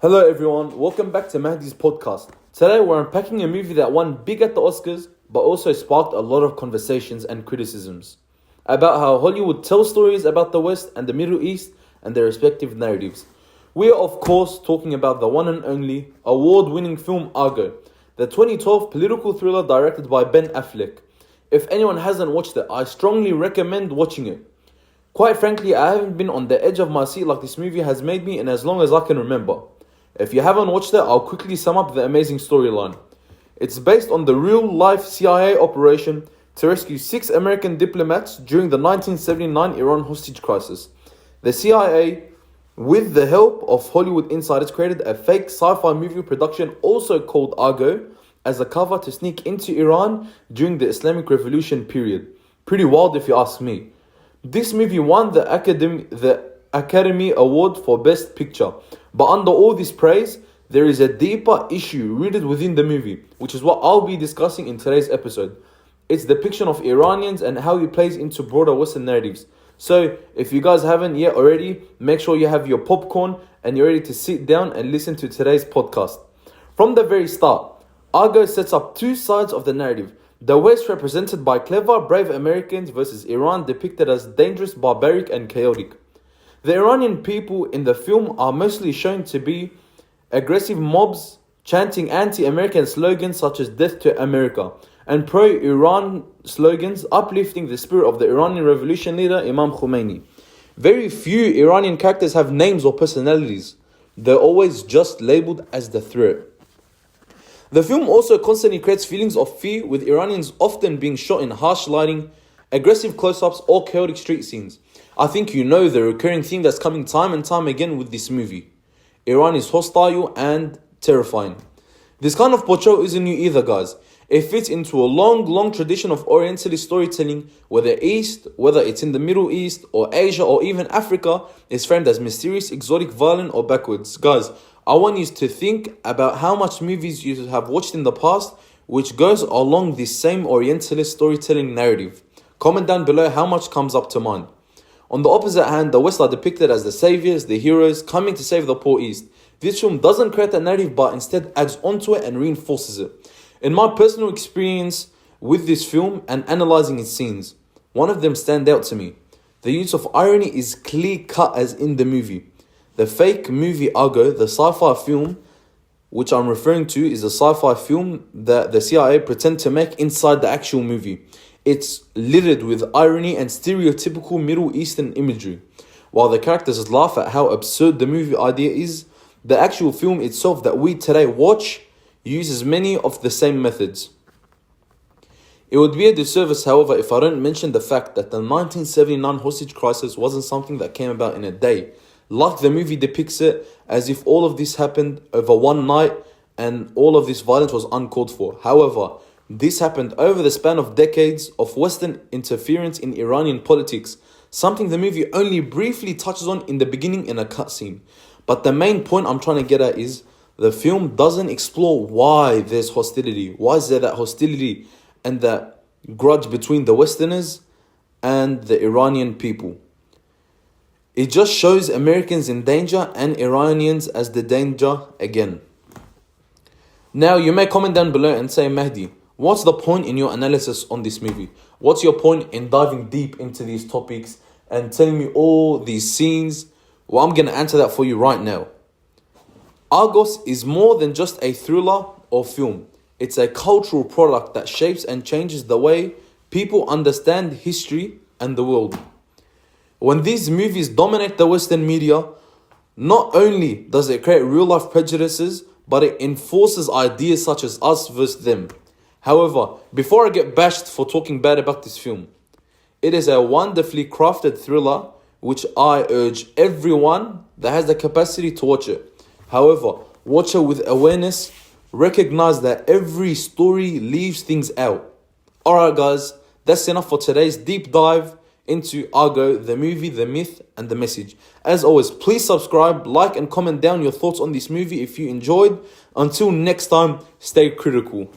Hello everyone, welcome back to Mahdi's podcast. Today we're unpacking a movie that won big at the Oscars, but also sparked a lot of conversations and criticisms about how Hollywood tells stories about the West and the Middle East and their respective narratives. We are of course talking about the one and only award-winning film Argo, the 2012 political thriller directed by Ben Affleck. If anyone hasn't watched it, I strongly recommend watching it. Quite frankly, I haven't been on the edge of my seat like this movie has made me in as long as I can remember. If you haven't watched it, I'll quickly sum up the amazing storyline. It's based on the real-life CIA operation to rescue 6 American diplomats during the 1979 Iran hostage crisis. The CIA, with the help of Hollywood insiders, created a fake sci-fi movie production also called Argo as a cover to sneak into Iran during the Islamic Revolution period. Pretty wild if you ask me. This movie won the Academy Award for Best Picture. But under all this praise, there is a deeper issue rooted within the movie, which is what I'll be discussing in today's episode. It's the depiction of Iranians and how it plays into broader Western narratives. So, if you guys haven't yet already, make sure you have your popcorn and you're ready to sit down and listen to today's podcast. From the very start, Argo sets up two sides of the narrative. The West represented by clever, brave Americans versus Iran depicted as dangerous, barbaric and chaotic. The Iranian people in the film are mostly shown to be aggressive mobs chanting anti-American slogans such as "Death to America" and pro-Iran slogans uplifting the spirit of the Iranian revolution leader Imam Khomeini. Very few Iranian characters have names or personalities. They're always just labeled as the threat. The film also constantly creates feelings of fear, with Iranians often being shot in harsh lighting, aggressive close-ups or chaotic street scenes. I think you know the recurring theme that's coming time and time again with this movie. Iran is hostile and terrifying. This kind of portrayal isn't new either, guys. It fits into a long tradition of Orientalist storytelling where the East, whether it's in the Middle East or Asia or even Africa, is framed as mysterious, exotic, violent or backwards. Guys, I want you to think about how much movies you have watched in the past which goes along this same Orientalist storytelling narrative. Comment down below how much comes up to mind. On the opposite hand, the West are depicted as the saviors, the heroes, coming to save the poor East. This film doesn't create that narrative but instead adds onto it and reinforces it. In my personal experience with this film and analysing its scenes, one of them stand out to me. The use of irony is clear cut as in the movie. The fake movie Argo, the sci-fi film, which I'm referring to, is a sci-fi film that the CIA pretend to make inside the actual movie. It's littered with irony and stereotypical Middle Eastern imagery. While the characters laugh at how absurd the movie idea is, the actual film itself that we today watch uses many of the same methods. It would be a disservice, however, if I don't mention the fact that the 1979 hostage crisis wasn't something that came about in a day. Like the movie depicts it as if all of this happened over one night and all of this violence was uncalled for. However, this happened over the span of decades of Western interference in Iranian politics, something the movie only briefly touches on in the beginning in a cutscene. But the main point I'm trying to get at is the film doesn't explore why there's hostility. Why is there that hostility and that grudge between the Westerners and the Iranian people? It just shows Americans in danger and Iranians as the danger again. Now, you may comment down below and say, Mahdi, what's the point in your analysis on this movie? What's your point in diving deep into these topics and telling me all these scenes? Well, I'm going to answer that for you right now. Argos is more than just a thriller or film. It's a cultural product that shapes and changes the way people understand history and the world. When these movies dominate the Western media, not only does it create real-life prejudices, but it enforces ideas such as us versus them. However, before I get bashed for talking bad about this film, it is a wonderfully crafted thriller which I urge everyone that has the capacity to watch it. However, watch it with awareness, recognize that every story leaves things out. Alright guys, that's enough for today's deep dive into Argo, the movie, the myth and the message. As always, please subscribe, like and comment down your thoughts on this movie if you enjoyed. Until next time, stay critical.